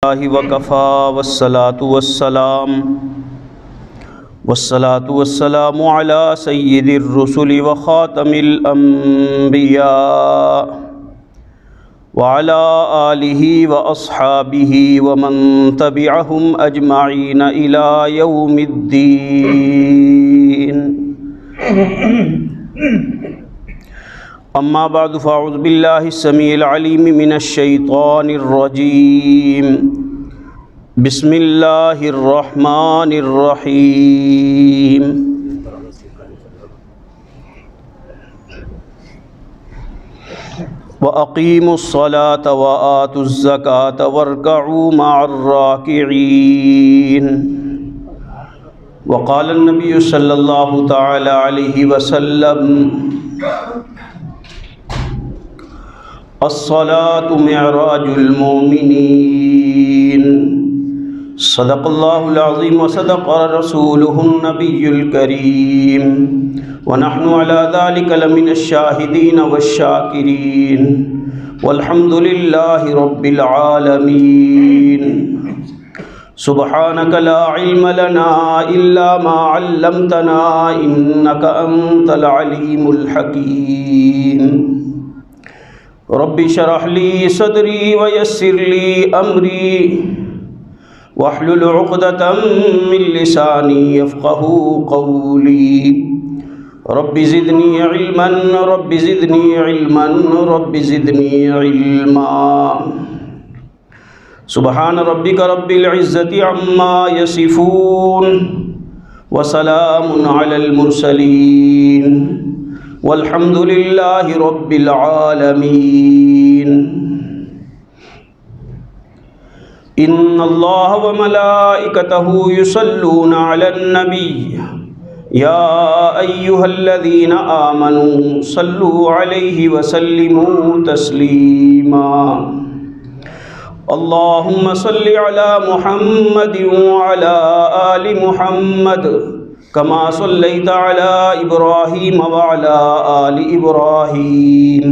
वकफ़ा वस्सलातु वस्सलामु अला सय्यिदिर रुसुलि व ख़ातमिल अंबिया व अला आलिहि व अस्हाबिहि व मन तबिअहुम अजमईन इला यौमिद्दीन। अम्मा बअद फ़अऊज़ु बिल्लाहि स्समीइल अलीम मिनश शैतानिर रजीम। बिस्मिल्लाहिर रहमानिर रहीम। व अक़ीमुस्सलात व आतुज़्ज़कात वरकऊ मअर राकिईन। व क़ाल नबी सल्लल्लाहु तआला अलैहि वसल्लम अस्सलातु मिअराजुल मोमिनीन। सदक़ल्लाहुल अज़ीम व सदक़ रसूलुहुन नबियुल करीम व नहनु अला ज़ालिका लमिनश शाहिदीन वश्शाकिरीन वल्हम्दुलिल्लाहि रब्बिल आलमीन। सुब्हानक ला इल्म लना इल्ला मा अल्लमतना इन्नका अंतल अलीमुल हकीम। रब्बि शरह ली सदरी व यस्सिर ली अमरी वहलुल उक़दतम मिन लिसानी यफ़क़हू क़ौली। Rabbi ज़िदनी इल्मन rabbi ज़िदनी इल्मन rabbi ज़िदनी इल्मा। सुब्हान रब्बिका रब्बिल इज़्ज़ति अम्मा यसिफ़ून व सलामुन अलल मुरसलीन वल्हम्दुलिल्लाहि रब्बिल आलमीन। इन्नल्लाह व मलाइकतहु युसल्लूना अलन नबी या अय्युहल्लज़ीना आमनू सल्लू अलैहि व सल्लिमू तस्लीमा। अल्लाहुम्मा सल्लि अला मुहम्मदिन व अला आलि मुहम्मद कमा सल्लैता अला इब्राहीम व अला आलि इब्राहीम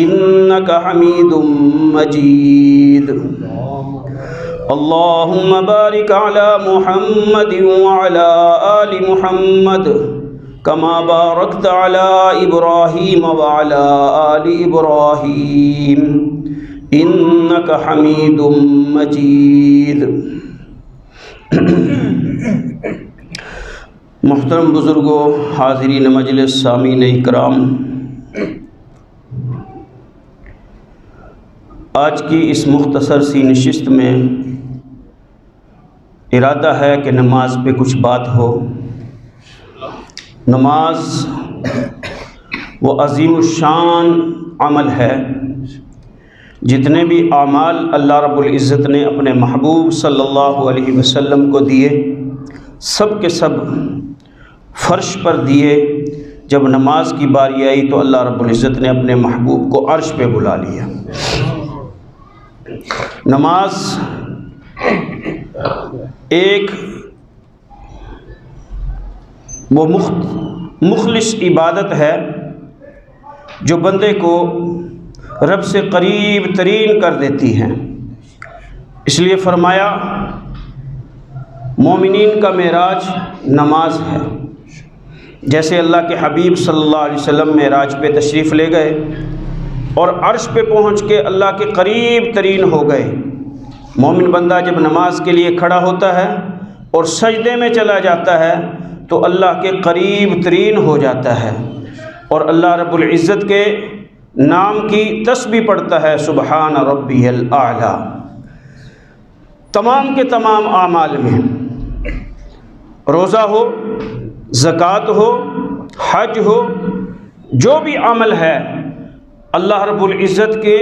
इन्नका हमीदुम मजीद। अल्लाहुम्मा बारिक अला मुहम्मदिन व अला आलि मुहम्मद कमा बारकता अला इब्राहीम व अला आलि इब्राहीम इन्नका हमीदुम मजीद। मुहतरम बुज़ुर्गों, हाज़रीन मजलिस, सामीन इकराम, आज की इस मुख्तसर सी नशिस्त में इरादा है कि नमाज पे कुछ बात हो। नमाज वो अज़ीमुश्शान अमल है। जितने भी आमाल अल्लाह रब्बुल इज़्ज़त ने अपने महबूब सल्लल्लाहु अलैहि वसल्लम को दिए, सब के सब फ़र्श पर दिए। जब नमाज की बारी आई तो अल्लाह रब्बुल इज़्ज़त ने अपने महबूब को अर्श पे बुला लिया। नमाज एक वो मुखलिस इबादत है जो बंदे को रब से करीब तरीन कर देती है। इसलिए फरमाया मोमिनीन का मेराज नमाज है। जैसे अल्लाह के हबीब सल्लल्लाहु अलैहि वसल्लम मेराज पे तशरीफ़ ले गए और अर्श पे पहुँच के अल्लाह के करीब तरीन हो गए। मोमिन बंदा जब नमाज के लिए खड़ा होता है और सजदे में चला जाता है तो अल्लाह के करीब तरीन हो जाता है और अल्लाह रब्बुल इज़्ज़त के नाम की तस्बीह पढ़ता है, सुबहान रब्बियल आला। तमाम के तमाम आमाल में, रोज़ा हो, ज़कात हो, हज हो, जो भी अमल है अल्लाह रब्बुल इज़्ज़त के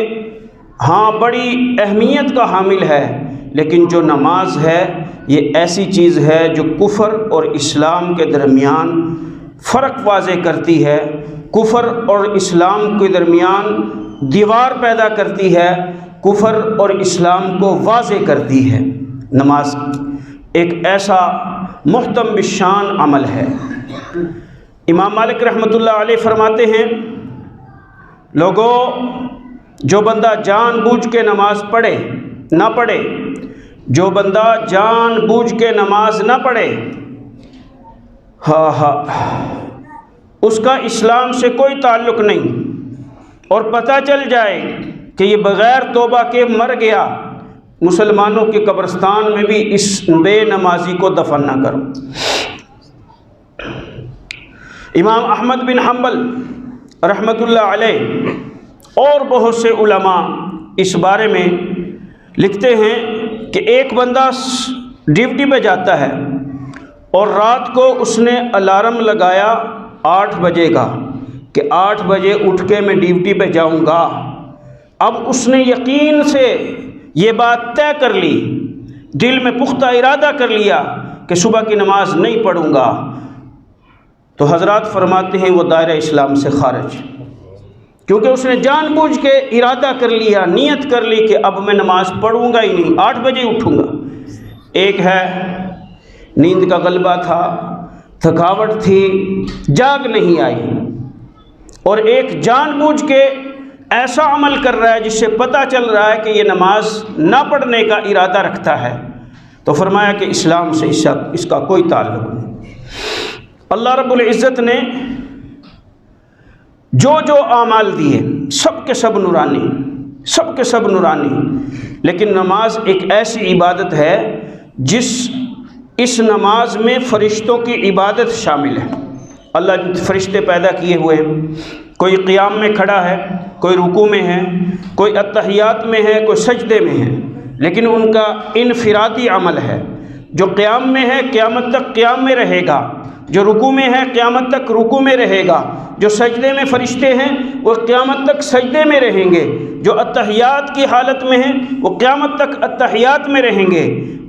हाँ बड़ी अहमियत का हामिल है। लेकिन जो नमाज है ये ऐसी चीज़ है जो कुफ़र और इस्लाम के दरमियान फ़र्क वाज़े करती है, कुफ़र और इस्लाम के दरमियान दीवार पैदा करती है, कुफ़र और इस्लाम को वाज़े करती है। नमाज एक ऐसा मुहतम बिशान अमल है। इमाम मालिक रहमतुल्लाह अलैह फरमाते हैं, लोगों जो बंदा जानबूझ के नमाज पढ़े ना पढ़े, जो बंदा जानबूझ के नमाज ना पढ़े, उसका इस्लाम से कोई ताल्लुक़ नहीं, और पता चल जाए कि ये बग़ैर तौबा के मर गया, मुसलमानों के कब्रिस्तान में भी इस बेनमाजी को दफन ना करो। इमाम अहमद बिन हम्बल रहमतुल्लाह अलैह और बहुत से उलमा इस बारे में लिखते हैं कि एक बंदा ड्यूटी पे जाता है और रात को उसने अलार्म लगाया 8 बजे का कि 8 बजे उठ के मैं ड्यूटी पे जाऊंगा। अब उसने यकीन से ये बात तय कर ली, दिल में पुख्ता इरादा कर लिया कि सुबह की नमाज नहीं पढ़ूंगा, तो हजरात फरमाते हैं वो दायरा इस्लाम से खारिज, क्योंकि उसने जानबूझ के इरादा कर लिया, नीयत कर ली कि अब मैं नमाज पढ़ूंगा ही नहीं, 8 बजे उठूंगा। एक है नींद का गलबा था, थकावट थी, जाग नहीं आई, और एक जानबूझ के ऐसा अमल कर रहा है जिससे पता चल रहा है कि ये नमाज ना पढ़ने का इरादा रखता है, तो फरमाया कि इस्लाम से इसका कोई ताल्लुक़ नहीं। अल्लाह रब्बुल इज़्ज़त ने जो जो आमाल दिए सब के सब नूरानी, सब के सब नूरानी, लेकिन नमाज एक ऐसी इबादत है इस नमाज में फ़रिश्तों की इबादत शामिल है। अल्लाह ने फ़रिश्ते पैदा किए हुए हैं, कोई क़ियाम में खड़ा है, कोई रुकू में है, कोई अत्तहियात में है, कोई सजदे में है, लेकिन उनका इनफिरादी अमल है। जो क़ियाम में है क़यामत तक क़ियाम में रहेगा, जो रुकू में है क़यामत तक रुकू में रहेगा, जो सजदे में फ़रिश्ते हैं वो क़यामत तक सजदे में रहेंगे, जो अत्तहियात की हालत में हैं वो क़यामत तक अत्तहियात में रहेंगे।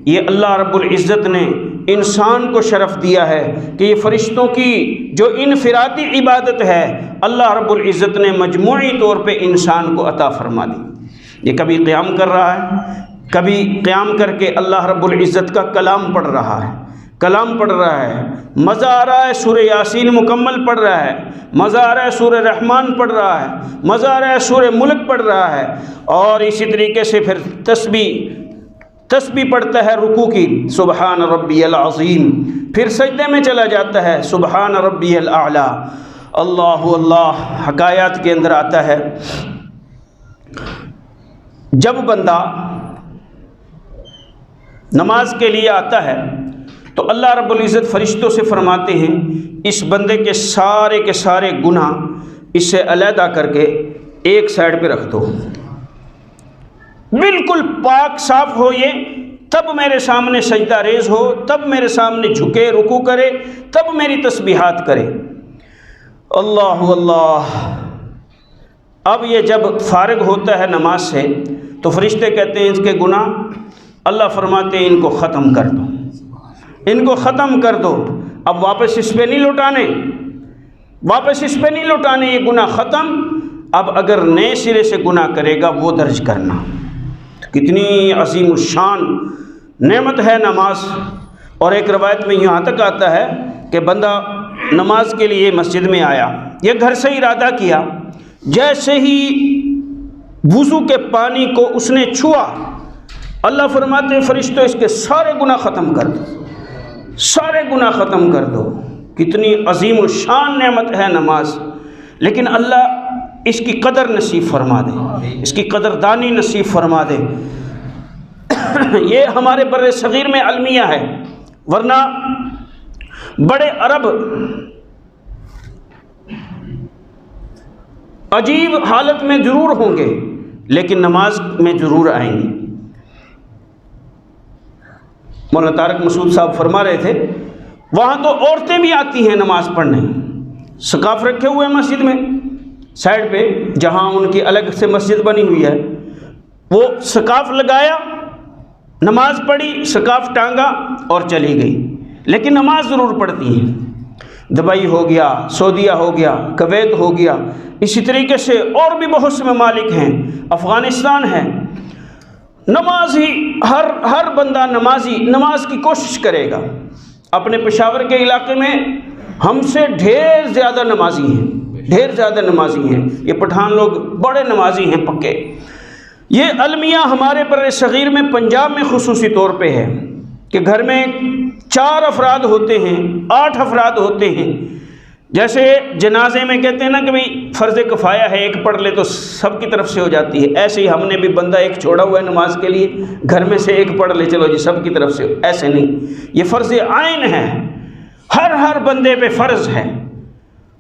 ये अल्लाह रब्बुल इज़्ज़त ने इंसान को शरफ़ दिया है कि ये फ़रिश्तों की जो इनफिरादी इबादत है अल्लाह रब्बुल इज़्ज़त ने मजमूई तौर पे इंसान को अता फरमा दी। ये कभी क़याम कर रहा है, कभी क़याम करके अल्लाह रब्बुल इज़्ज़त का कलाम पढ़ रहा है, कलाम पढ़ रहा है, मज़ा आ रहा है, सूरह यासीन मुकम्मल पढ़ रहा है, मज़ा आ रहा है, सूरह रहमान पढ़ रहा है, मज़ा आ रहा है, सूरह मुल्क पढ़ रहा है, और इसी तरीके से फिर तस्बीह पढ़ता है रुकू की, सुबहान रब्बियल अज़ीम, फिर सजदे में चला जाता है, सुबहान रब्बियल आला। अल्लाहु अल्लाह हकायात के अंदर आता है, जब बंदा नमाज के लिए आता है तो अल्लाह रब्बुल इज़्ज़त फ़रिश्तों से फरमाते हैं इस बंदे के सारे गुनाह इससे अलहदा करके एक साइड पे रख दो, बिल्कुल पाक साफ हो ये, तब मेरे सामने सजदा रेज़ हो, तब मेरे सामने झुके रुकू करे, तब मेरी तस्बीहात करे। अल्लाह अल्लाह। अब ये जब फारिग होता है नमाज से तो फरिश्ते कहते हैं इसके गुनाह, अल्लाह फरमाते हैं इनको ख़त्म कर दो, इनको ख़त्म कर दो, अब वापस इस पे नहीं लौटाने, वापस इस पे नहीं लौटाने, ये गुनाह ख़त्म। अब अगर नए सिरे से गुनाह करेगा वो दर्ज करना। कितनी अजीम शान नेमत है नमाज। और एक रवायत में यहाँ तक आता है कि बंदा नमाज के लिए मस्जिद में आया, ये घर से इरादा किया, जैसे ही वुज़ू के पानी को उसने छुआ, अल्लाह फरमाते हैं फरिश्तों इसके सारे गुनाह ख़त्म कर दो, सारे गुनाह ख़त्म कर दो। कितनी अजीम शान नेमत है नमाज, लेकिन अल्लाह इसकी कदर नसीब फरमा दे, इसकी कदरदानी नसीब फरमा दे। ये हमारे बर्रे सग़ीर में अलमिया है, वरना बड़े अरब अजीब हालत में ज़रूर होंगे लेकिन नमाज में ज़रूर आएंगी। मौलाना तारक मसूद साहब फरमा रहे थे वहाँ तो औरतें भी आती हैं नमाज पढ़ने, सकाफ़ रखे हुए हैं मस्जिद में साइड पे, जहाँ उनकी अलग से मस्जिद बनी हुई है, वो सकाफ़ लगाया, नमाज पढ़ी, सकाफ़ टांगा और चली गई, लेकिन नमाज ज़रूर पढ़ती हैं। दुबई हो गया, सऊदीया हो गया, कुवैत हो गया, इसी तरीके से और भी बहुत से ममालिक हैं, अफ़गानिस्तान है। नमाज ही हर बंदा नमाजी नमाज की कोशिश करेगा। अपने पेशावर के इलाके में हमसे ढेर ज़्यादा नमाजी हैं, ढेर ज़्यादा नमाजी हैं। ये पठान लोग बड़े नमाजी हैं पक्के, ये अलमिया हमारे बर सग़ीर में पंजाब में खुसूसी तौर पे है कि घर में 4 अफराद होते हैं, 8 अफराद होते हैं। जैसे जनाजे में कहते हैं ना कि भाई फ़र्ज़ किफ़ाया है, एक पढ़ ले तो सब की तरफ से हो जाती है। ऐसे ही हमने भी बंदा एक छोड़ा हुआ है नमाज के लिए, घर में से एक पढ़ ले चलो जी सब की तरफ से, ऐसे नहीं। ये फ़र्ज़ आइन है, हर बंदे पे फ़र्ज़ है।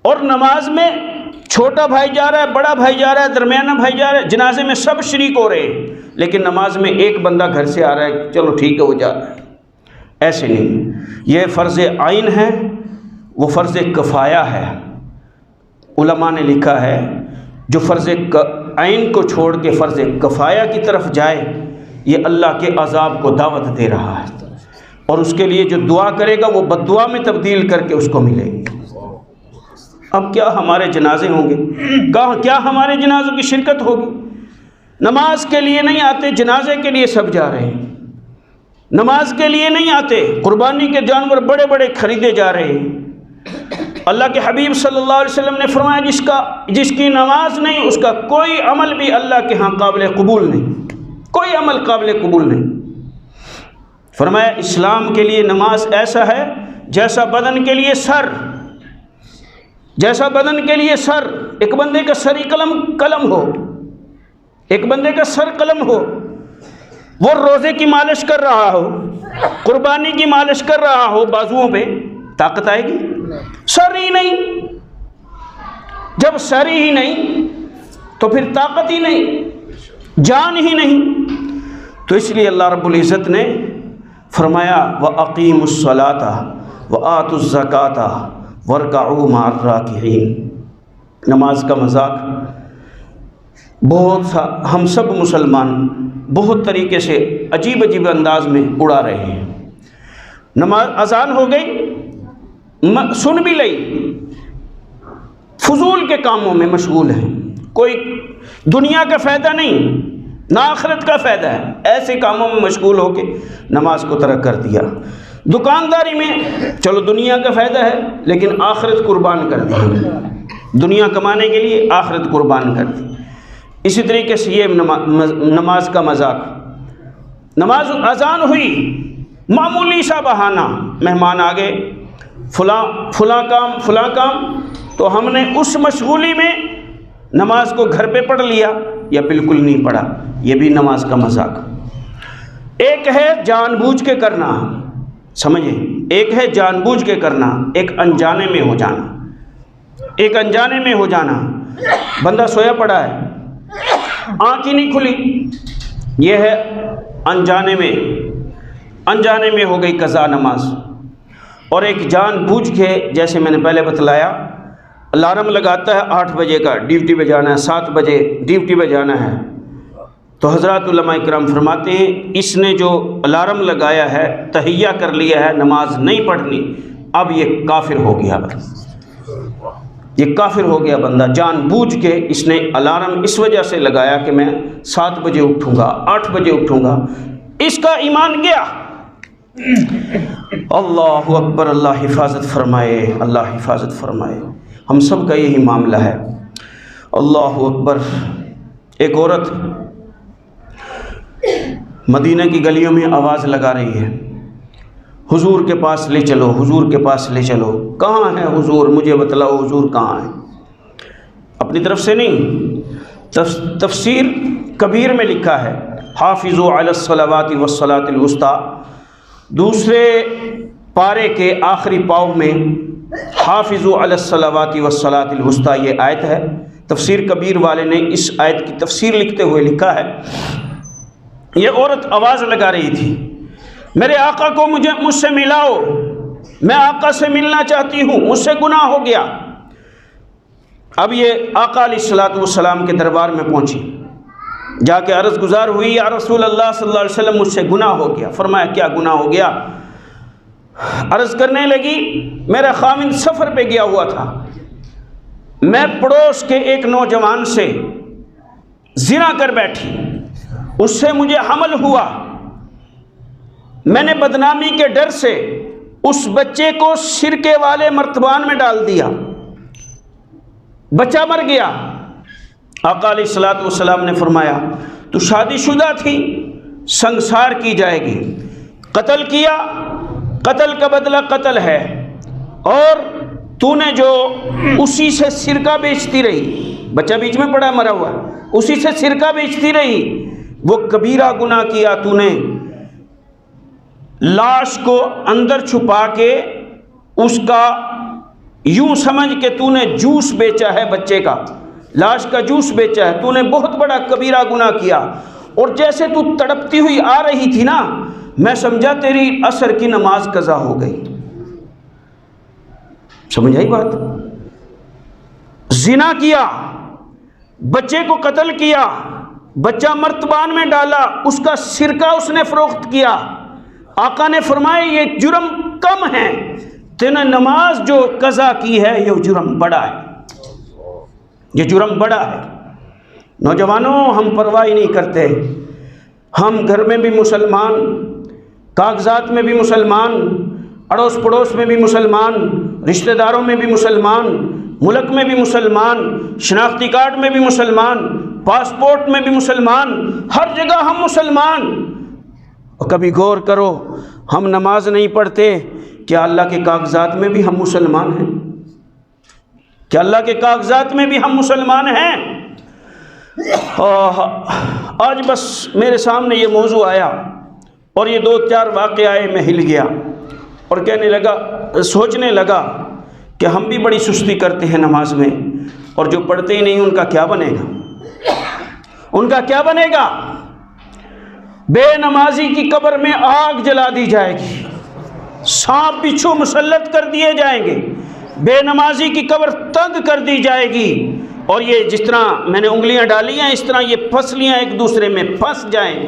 और नमाज में छोटा भाई जा रहा है, बड़ा भाई जा रहा है, दरमियाना भाई जा रहा है, जनाजे में सब शरीक हो रहे हैं, लेकिन नमाज में एक बंदा घर से आ रहा है, चलो ठीक है वो जा रहा है, ऐसे नहीं। ये फ़र्ज़ आइन है, वो फ़र्ज़ किफ़ाया है। उलमा ने लिखा है जो फ़र्ज़ आइन को छोड़ के फ़र्ज़ किफ़ाया की तरफ जाए, ये अल्लाह के अज़ाब को दावत दे रहा है, और उसके लिए जो दुआ करेगा वो बद्दुआ में तब्दील करके उसको मिलेगी। अब क्या हमारे जनाजे होंगे, क्या हमारे जनाजों की शिरकत होगी? नमाज के लिए नहीं आते, जनाजे के लिए सब जा रहे हैं। नमाज के लिए नहीं आते, कुर्बानी के जानवर बड़े बड़े खरीदे जा रहे हैं। अल्लाह के हबीब सल्लल्लाहु अलैहि वसल्लम ने फरमाया जिसकी नमाज नहीं, उसका कोई अमल भी अल्लाह के यहाँ काबिल कबूल नहीं, कोई अमल काबिल कबूल नहीं। फरमाया इस्लाम के लिए नमाज ऐसा है जैसा बदन के लिए सर, जैसा बदन के लिए सर। एक बंदे का सर ही कलम हो, एक बंदे का सर कलम हो, वो रोज़े की मालिश कर रहा हो, कुर्बानी की मालिश कर रहा हो बाजुओं पे, ताकत आएगी? सर ही नहीं। जब सर ही नहीं तो फिर ताकत ही नहीं, जान ही नहीं। तो इसलिए अल्लाह रब्बुल इज़्ज़त ने फरमाया व अक़ीमुस्सलाता व आतुज़्ज़काता वरकऊ मअर राकिईन। नमाज का मजाक बहुत सा हम सब मुसलमान बहुत तरीके से अजीब अजीब अंदाज में उड़ा रहे हैं। नमाज अजान हो गई, सुन भी लई, फजूल के कामों में मशगूल हैं, कोई दुनिया का फ़ायदा नहीं ना आखिरत का फ़ायदा है, ऐसे कामों में मशगूल होके नमाज को तरक कर दिया। दुकानदारी में चलो दुनिया का फ़ायदा है, लेकिन आखिरत कुर्बान कर दी, दुनिया कमाने के लिए आखिरत कुर्बान कर दी। इसी तरीके से ये नमाज का मजाक। नमाज अजान हुई, मामूली सा बहाना, मेहमान आ गए, फुला काम, तो हमने उस मशगूली में नमाज को घर पे पढ़ लिया या बिल्कुल नहीं पढ़ा, ये भी नमाज का मजाक। एक है जानबूझ के करना, समझिए, एक है जानबूझ के करना, एक अनजाने में हो जाना। एक अनजाने में हो जाना, बंदा सोया पड़ा है, आँख ही नहीं खुली, यह है अनजाने में हो गई कज़ा नमाज। और एक जानबूझ के, जैसे मैंने पहले बतलाया, अलार्म लगाता है 8 बजे का, ड्यूटी पे जाना है, 7 बजे ड्यूटी पे जाना है, तो हज़रत उलमा इकराम फरमाते हैं इसने जो अलार्म लगाया है, तहिया कर लिया है, नमाज नहीं पढ़नी, अब ये काफिर हो गया, ये काफिर हो गया बंदा। जानबूझ के इसने अलार्म इस वजह से लगाया कि मैं 7 बजे उठूँगा, 8 बजे उठूँगा, इसका ईमान गया। अल्लाहु अकबर, अल्लाह हिफाजत फरमाए, अल्लाह हिफाजत फरमाए। हम सब का यही मामला है। अल्लाहु अकबर। एक औरत मदीना की गलियों में आवाज़ लगा रही है, हुजूर के पास ले चलो, हुजूर के पास ले चलो। कहाँ है हुजूर, मुझे बतलाओ हुजूर कहाँ है। अपनी तरफ से नहीं, तफसीर कबीर में लिखा है हाफिज़ू अलस्सलावाति वस्सलातिल वुस्ता, दूसरे पारे के आखिरी पाव में हाफिज़ू अलस्सलावाति वस्सलातिल वुस्ता ये आयत है। तफसीर कबीर वाले ने इस आयत की तफसीर लिखते हुए लिखा है, ये औरत आवाज़ लगा रही थी, मेरे आका को मुझसे मिलाओ, मैं आका से मिलना चाहती हूँ, मुझसे गुनाह हो गया। अब ये आका अलैहिस्सलातु वस्सलाम के दरबार में पहुँची, जाके अर्ज़ गुज़ार हुई, या रसूल अल्लाह सल्लल्लाहु अलैहि वसल्लम मुझसे गुनाह हो गया। फरमाया क्या गुनाह हो गया? अर्ज़ करने लगी, मेरा खामिन सफ़र पे गया हुआ था, मैं पड़ोस के एक नौजवान से ज़िना कर बैठी, उससे मुझे हमल हुआ, मैंने बदनामी के डर से उस बच्चे को सिरके वाले मर्तबान में डाल दिया, बच्चा मर गया। आका अलैहिस्सलातु वस्सलाम ने फरमाया तो शादीशुदा थी, संसार की जाएगी। कत्ल किया, कत्ल का बदला कत्ल है। और तूने जो उसी से सिरका बेचती रही, बच्चा बीच में पड़ा मरा हुआ, उसी से सिरका बेचती रही, वो कबीरा गुनाह किया तूने। लाश को अंदर छुपा के उसका यूं समझ के तूने जूस बेचा है, बच्चे का लाश का जूस बेचा है, तूने बहुत बड़ा कबीरा गुनाह किया। और जैसे तू तड़पती हुई आ रही थी ना, मैं समझा तेरी असर की नमाज कज़ा हो गई। समझ आई बात? जिना किया, बच्चे को कत्ल किया, बच्चा मर्तबान में डाला, उसका सिरका उसने फरोख्त किया। आका ने फरमाया ये जुर्म कम है, तेने नमाज जो कज़ा की है ये जुर्म बड़ा है, ये जुर्म बड़ा है। नौजवानों, हम परवाह नहीं करते। हम घर में भी मुसलमान, कागजात में भी मुसलमान, अड़ोस पड़ोस में भी मुसलमान, रिश्तेदारों में भी मुसलमान, मुल्क में भी मुसलमान, शनाख्ती कार्ड में भी मुसलमान, पासपोर्ट में भी मुसलमान, हर जगह हम मुसलमान। और कभी गौर करो, हम नमाज नहीं पढ़ते, क्या अल्लाह के कागजात में भी हम मुसलमान हैं? क्या अल्लाह के कागजात में भी हम मुसलमान हैं? आज बस मेरे सामने ये मौजू आया और ये 2-4 वाक़े आए, मैं हिल गया और कहने लगा, सोचने लगा कि हम भी बड़ी सुस्ती करते हैं नमाज में, और जो पढ़ते ही नहीं उनका क्या बनेगा? उनका क्या बनेगा? बेनमाजी की कब्र में आग जला दी जाएगी, सांप बिच्छू मुसल्लत कर दिए जाएंगे, बेनमाजी की कब्र तंग कर दी जाएगी। और ये जिस तरह मैंने उंगलियां डाली हैं, इस तरह ये फसलियां एक दूसरे में फंस जाएंगी।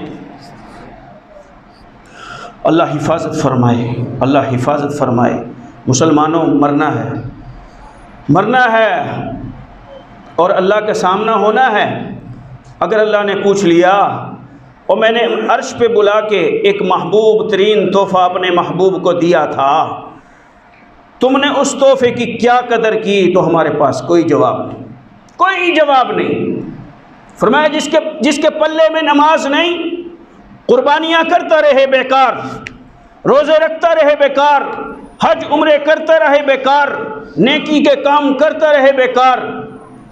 अल्लाह हिफाजत फरमाए, अल्लाह हिफाजत फरमाए। मुसलमानों, मरना है, मरना है और अल्लाह के सामना होना है। अगर अल्लाह ने पूछ लिया, और मैंने अर्श पे बुला के एक महबूब तरीन तोहफ़ा अपने महबूब को दिया था, तुमने उस तोहफे की क्या कदर की? तो हमारे पास कोई जवाब नहीं, कोई जवाब नहीं। फरमाया जिसके पल्ले में नमाज नहीं, कुर्बानियाँ करता रहे बेकार, रोज़े रखता रहे बेकार, हज उम्रे करता रहे बेकार, नेकी के काम करता रहे बेकार।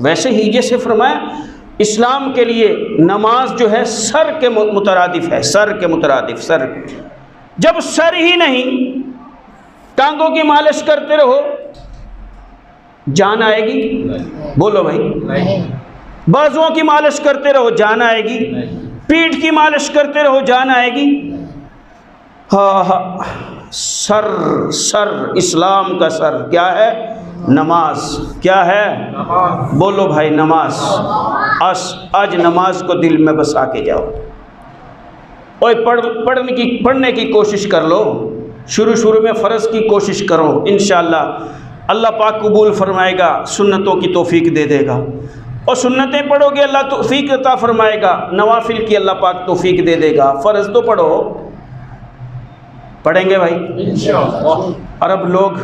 वैसे ही जैसे फरमाया इस्लाम के लिए नमाज जो है सर के मुतरादिफ है, सर के मुतरादिफ। सर, जब सर ही नहीं, टांगों की मालिश करते रहो, जान आएगी? बोलो भाई। बाजुओं की मालिश करते रहो, जान आएगी? पीठ की मालिश करते रहो, जान आएगी? हाँ हाँ, सर, सर, इस्लाम का सर क्या है? नमाज। क्या है? नमाज। बोलो भाई, नमाज। आज नमाज को दिल में बसा के जाओ। ओए पढ़ने की कोशिश कर लो, शुरू में फ़र्ज़ की कोशिश करो, इंशाअल्लाह अल्लाह पाक कबूल फरमाएगा, सुन्नतों की तौफीक दे देगा। और सुन्नतें पढ़ोगे अल्लाह तौफीक अता फरमाएगा, नवाफिल की अल्लाह पाक तौफीक दे देगा। फ़र्ज़ तो पढ़ो, पढ़ेंगे भाई इंशाअल्लाह। अरब लोग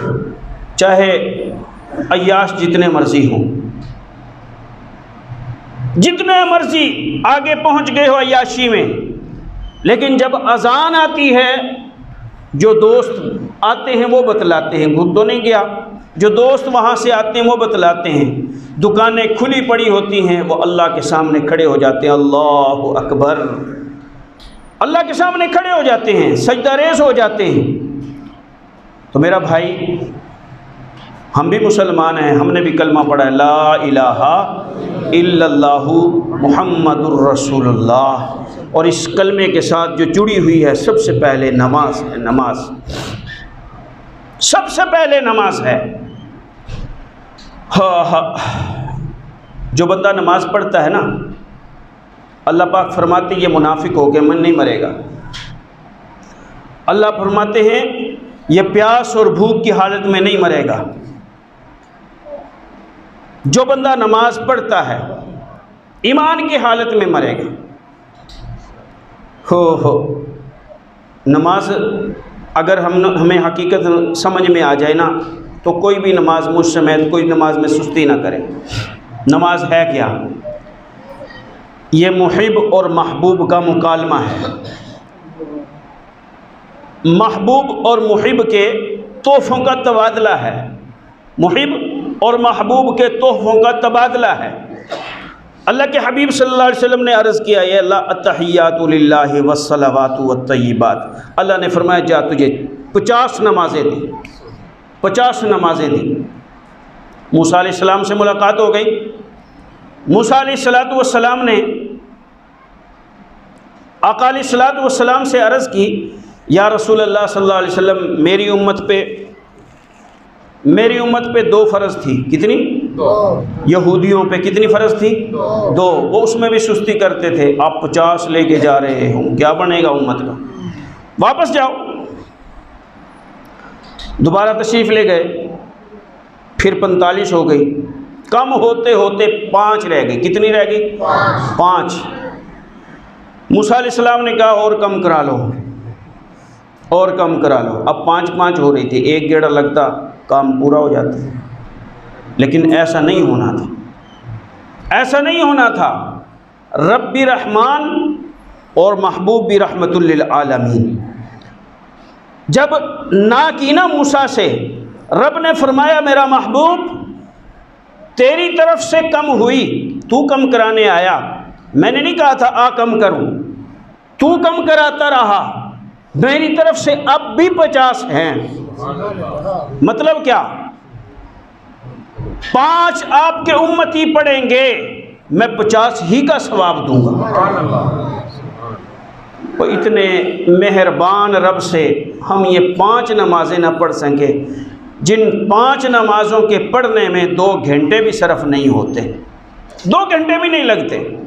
चाहे अय्याश जितने मर्जी हों, जितने मर्जी आगे पहुंच गए हो अय्याशी में, लेकिन जब अजान आती है, जो दोस्त आते हैं वो बतलाते हैं, खुद तो नहीं गया, जो दोस्त वहाँ से आते हैं वो बतलाते हैं, दुकानें खुली पड़ी होती हैं, वो अल्लाह के सामने खड़े हो जाते हैं, अल्लाहु अकबर, अल्लाह के सामने खड़े हो जाते हैं, सजदा रेज़ हो जाते हैं। तो मेरा भाई, हम भी मुसलमान हैं, हमने भी कलमा पढ़ा है, ला इलाहा इल्लल्लाहु मुहम्मदुर रसूलुल्लाह। और इस कलमे के साथ जो जुड़ी हुई है सबसे पहले नमाज है, नमाज सबसे पहले नमाज है। हाँ हाँ, जो बंदा नमाज पढ़ता है ना, अल्लाह पाक फरमाते ये मुनाफिक हो गया, मन नहीं मरेगा। अल्लाह फरमाते हैं ये प्यास और भूख की हालत में नहीं मरेगा। जो बंदा नमाज पढ़ता है ईमान की हालत में मरेगा। हो नमाज अगर हमें हकीकत समझ में आ जाए ना, तो कोई भी नमाज मुझ समेत कोई नमाज में सुस्ती ना करे। नमाज है क्या? ये मुहिब और महबूब का मुकालमा है। महबूब और मुहिब के तोहफ़ों का तबादला है। मुहिब और महबूब के तोहफ़ों का तबादला है। अल्लाह के हबीब सल्लल्लाहु अलैहि वसल्लम ने अर्ज़ किया, या अल्लाह अत्तहियातु लिल्लाहि वस्सलावातु वत्तय्यिबात। अल्लाह ने फरमाया, जा तुझे 50 नमाज़ें दी, 50 नमाज़ें दी। मूसा अलैहिस्सलाम से मुलाकात हो गई। मूसा अलैहिस्सलातु वस्सलाम ने आका अलैहिस्सलातु वस्सलाम से अर्ज़ की, या रसूल अल्लाह सल्लल्लाहु अलैहि वसल्लम, मेरी उम्मत पे 2 फ़र्ज़ थी। कितनी? 2। यहूदियों पे कितनी फ़र्ज़ थी? 2। वो उसमें भी सुस्ती करते थे। आप 50 लेके जा रहे हो, क्या बनेगा उम्मत का? वापस जाओ। दोबारा तशरीफ़ ले गए, फिर 45 हो गई। कम होते होते 5 रह गई। कितनी रह गई? 5। मूसा अलैहिस्सलाम ने कहा, और कम करा लो, और कम करा लो। अब 5-5 हो रही थी। एक गेड़ा लगता, काम पूरा हो जाता। लेकिन ऐसा नहीं होना था, ऐसा नहीं होना था। रब्बी रहमान और महबूब भी रहमतुल लिल आलमीन। जब ना की ना मूसा से, रब ने फरमाया, मेरा महबूब तेरी तरफ से कम हुई, तू कम कराने आया। मैंने नहीं कहा था आ कम करूं, तू कम कराता रहा। मेरी तरफ से अब भी 50 हैं। मतलब क्या? 5 आपके उम्मती पढ़ेंगे, मैं 50 ही का सवाब दूंगा। तो इतने मेहरबान रब से हम ये 5 नमाजें ना पढ़ सके, जिन 5 नमाज़ों के पढ़ने में 2 घंटे भी सरफ नहीं होते, 2 घंटे भी नहीं लगते,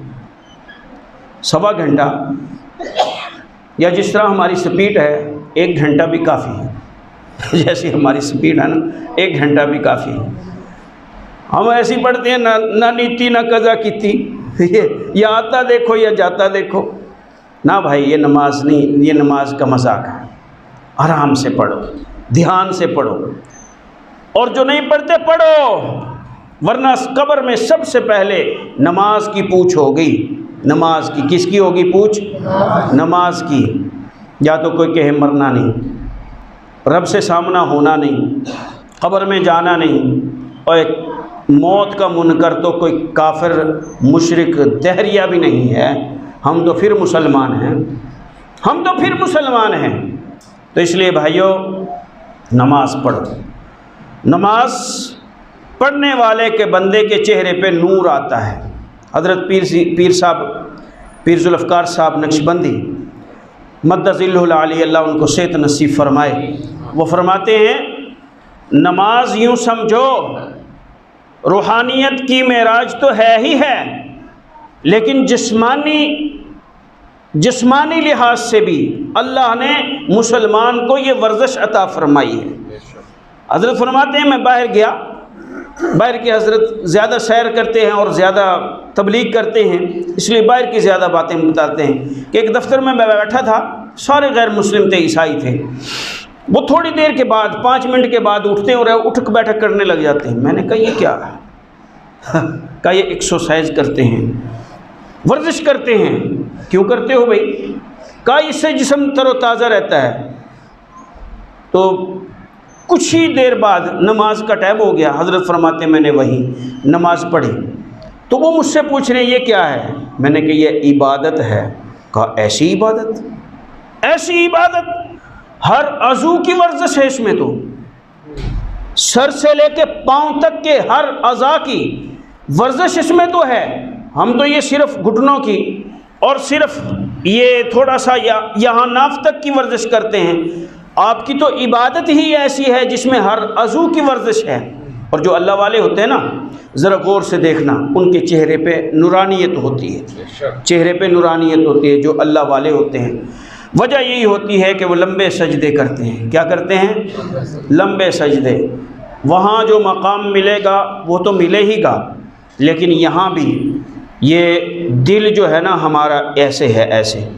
सवा घंटा, या जिस तरह हमारी स्पीड है 1 घंटा भी काफ़ी है। जैसी हमारी स्पीड है ना, 1 घंटा भी काफ़ी है। हम ऐसी पढ़ते हैं, ना नीति ना कज़ा कीती, ये आता देखो या जाता देखो। ना भाई, ये नमाज नहीं, ये नमाज का मजाक है। आराम से पढ़ो, ध्यान से पढ़ो, और जो नहीं पढ़ते पढ़ो, वरना कब्र में सबसे पहले नमाज की पूछ होगी। नमाज की किसकी होगी पूछ? नमाज की। या तो कोई कहे मरना नहीं, रब से सामना होना नहीं, कब्र में जाना नहीं, और एक मौत का मुनकर तो कोई काफिर मुशरिक दहरिया भी नहीं है। हम तो फिर मुसलमान हैं, हम तो फिर मुसलमान हैं। तो इसलिए भाइयों, नमाज पढ़ो। नमाज पढ़ने वाले के बंदे के चेहरे पे नूर आता है। हज़रत पीर जुल्फ़कार साहब नक्शबंदी मद्दज़िल्लुहुल आली, अल्लाह उनको सेहत नसीब फरमाए, वो फरमाते हैं, नमाज यूँ समझो रूहानियत की मेराज तो है ही है, लेकिन जिस्मानी लिहाज से भी अल्लाह ने मुसलमान को ये वर्जिश अता फरमाई है। हज़रत फरमाते हैं, मैं बाहर गया, बाहर के हज़रत ज़्यादा सैर करते हैं और ज़्यादा तबलीग करते हैं, इसलिए बाहर की ज़्यादा बातें बताते हैं कि एक दफ्तर में मैं बैठा था, सारे गैर मुस्लिम थे, ईसाई थे। वो थोड़ी देर के बाद, 5 मिनट के बाद उठते हैं और उठक बैठक करने लग जाते हैं। मैंने कहा ये क्या है? कहा ये एक्सरसाइज करते हैं, वर्जिश करते हैं। क्यों करते हो भाई? कहा इससे जिस्म तरोताज़ा रहता है। तो कुछ ही देर बाद नमाज का टाइम हो गया। हज़रत फरमाते मैंने वही नमाज पढ़ी, तो वो मुझसे पूछ रहे हैं ये क्या है? मैंने कहा ये इबादत है। कहा ऐसी इबादत? ऐसी इबादत? हर अज़ू की वर्जिश है इसमें, तो सर से लेके पाँव तक के हर अज़ा की वर्जिश इसमें तो है। हम तो ये सिर्फ घुटनों की और सिर्फ ये थोड़ा सा यहाँ नाफ तक की वर्जिश करते हैं। आपकी तो इबादत ही ऐसी है जिसमें हर अज़ू की वर्जिश है। और जो अल्लाह वाले होते हैं ना, ज़रा गौर से देखना, उनके चेहरे पे नूरानियत होती है, चेहरे पे नूरानियत होती है जो अल्लाह वाले होते हैं। वजह यही होती है कि वो लंबे सजदे करते हैं। क्या करते हैं? लंबे सजदे। वहाँ जो मकाम मिलेगा वो तो मिले ही गा, लेकिन यहाँ भी ये दिल जो है ना हमारा ऐसे है, ऐसे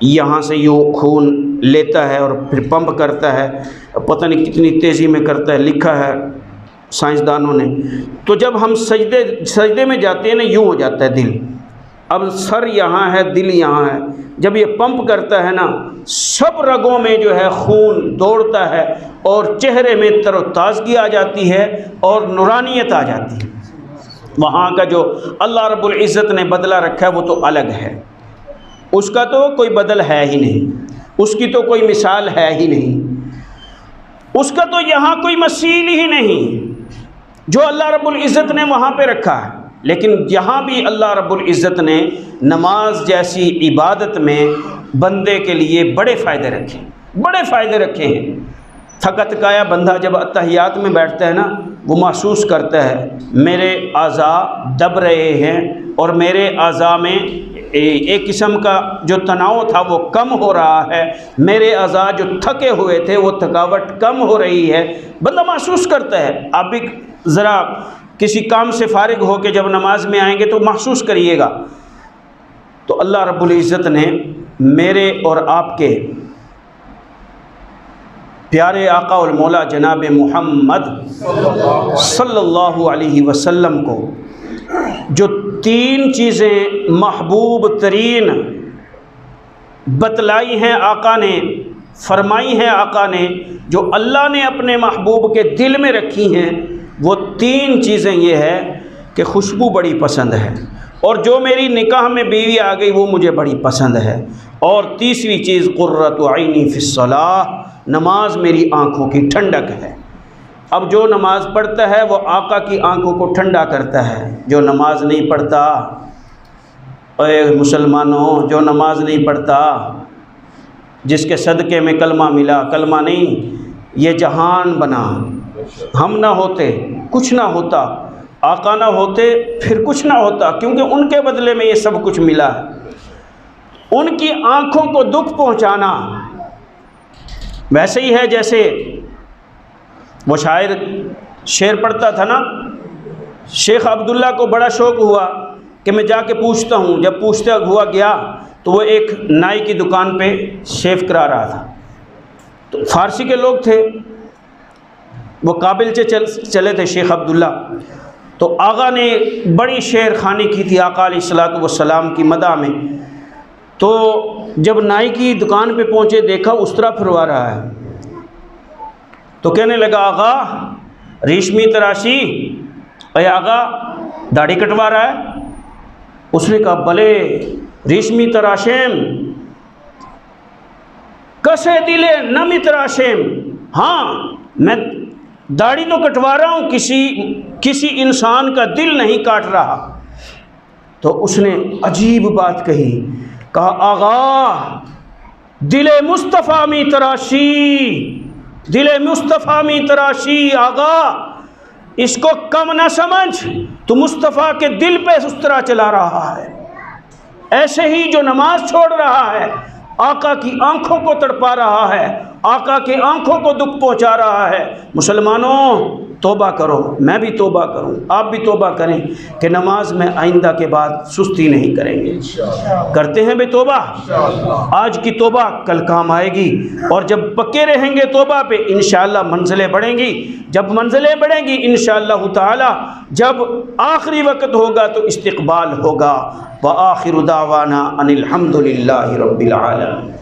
यहाँ से यूँ खून लेता है और फिर पंप करता है, पता नहीं कितनी तेज़ी में करता है, लिखा है साइंसदानों ने। तो जब हम सजदे में जाते हैं ना, यूँ हो जाता है दिल, अब सर यहाँ है, दिल यहाँ है, जब ये पंप करता है ना, सब रगों में जो है खून दौड़ता है और चेहरे में तरोताज़गी आ जाती है और नूरानियत आ जाती है। वहाँ का जो अल्लाह रब्बुल इज़्ज़त ने बदला रखा है वो तो अलग है, उसका तो कोई बदल है ही नहीं, उसकी तो कोई मिसाल है ही नहीं, उसका तो यहाँ कोई मसील ही नहीं जो अल्लाह रब्बुल इज़्ज़त ने वहाँ पे रखा है। लेकिन यहाँ भी अल्लाह रब्बुल इज़्ज़त ने नमाज जैसी इबादत में बंदे के लिए बड़े फ़ायदे रखे, बड़े फ़ायदे रखे हैं। थका थकाया बंदा जब अत्तहियात में बैठता है ना, वो महसूस करता है मेरे आज़ा दब रहे हैं और मेरे आज़ा में एक किस्म का जो तनाव था वो कम हो रहा है, मेरे आज़ा जो थके हुए थे वो थकावट कम हो रही है, बंदा महसूस करता है। आप भी ज़रा किसी काम से फारिग हो के जब नमाज में आएंगे तो महसूस करिएगा। तो अल्लाह रब्बुल इज़्ज़त ने मेरे और आपके प्यारे आका और मौला जनाब मुहम्मद सल्लल्लाहु अलैहि वसल्लम को जो 3 चीज़ें महबूब तरीन बतलाई हैं आका ने, फरमाई हैं आका ने, जो अल्लाह ने अपने महबूब के दिल में रखी हैं, वो 3 चीज़ें ये है कि खुशबू बड़ी पसंद है, और जो मेरी निकाह में बीवी आ गई वो मुझे बड़ी पसंद है, और तीसरी चीज़ कुर्रतु ऐनी फिस्सलाह, नमाज मेरी आँखों की ठंडक है। अब जो नमाज पढ़ता है वो आका की आंखों को ठंडा करता है, जो नमाज नहीं पढ़ता, अरे मुसलमानों, जो नमाज नहीं पढ़ता, जिसके सदक़े में कलमा मिला, कलमा नहीं, ये जहान बना, हम ना होते कुछ ना होता, आका ना होते फिर कुछ ना होता, क्योंकि उनके बदले में ये सब कुछ मिला है। उनकी आँखों को दुख पहुँचाना वैसे ही है जैसे वो शायर शेर पढ़ता था ना, शेख अब्दुल्ला को बड़ा शौक़ हुआ कि मैं जाके पूछता हूँ। जब पूछता हुआ गया तो वो एक नाई की दुकान पे शेव करा रहा था, तो फ़ारसी के लोग थे, वो काबिल से चले थे शेख अब्दुल्ला। तो आगा ने बड़ी शेर खानी की थी आका अलैहिस्सलातु वस्सलाम की मदा में। तो जब नाई की दुकान पे पहुँचे, देखा उस तरह फिरवा रहा है, तो कहने लगा आगा रेशमी तराशी, अरे आगा दाढ़ी कटवा रहा है। उसने कहा भले रेशमी तराशेम कसे दिले नमी तराशेम, हाँ मैं दाढ़ी तो कटवा रहा हूँ, किसी इंसान का दिल नहीं काट रहा। तो उसने अजीब बात कही, कहा आगा दिले मुस्तफ़ा मी तराशी, दिले मुस्तफ़ा मी तराशी, आगा इसको कम ना समझ, तो मुस्तफ़ा के दिल पे उस तरह चला रहा है। ऐसे ही जो नमाज छोड़ रहा है, आका की आंखों को तड़पा रहा है, आका की आंखों को दुख पहुंचा रहा है। मुसलमानों तौबा करो, मैं भी तौबा करूं, आप भी तौबा करें कि नमाज में आइंदा के बाद सुस्ती नहीं करेंगे। करते हैं बे तौबा, आज की तौबा कल काम आएगी, और जब पक्के रहेंगे तौबा पे इंशाअल्लाह मंजिलें बढ़ेंगी। जब मंजिलें बढ़ेंगी इंशाअल्लाह ताला, जब आखिरी वक्त होगा तो इस्तिक़बाल होगा। व आखिरु दावाना अनिल हम्दुलिल्लाहि रब्बिल आलमीन।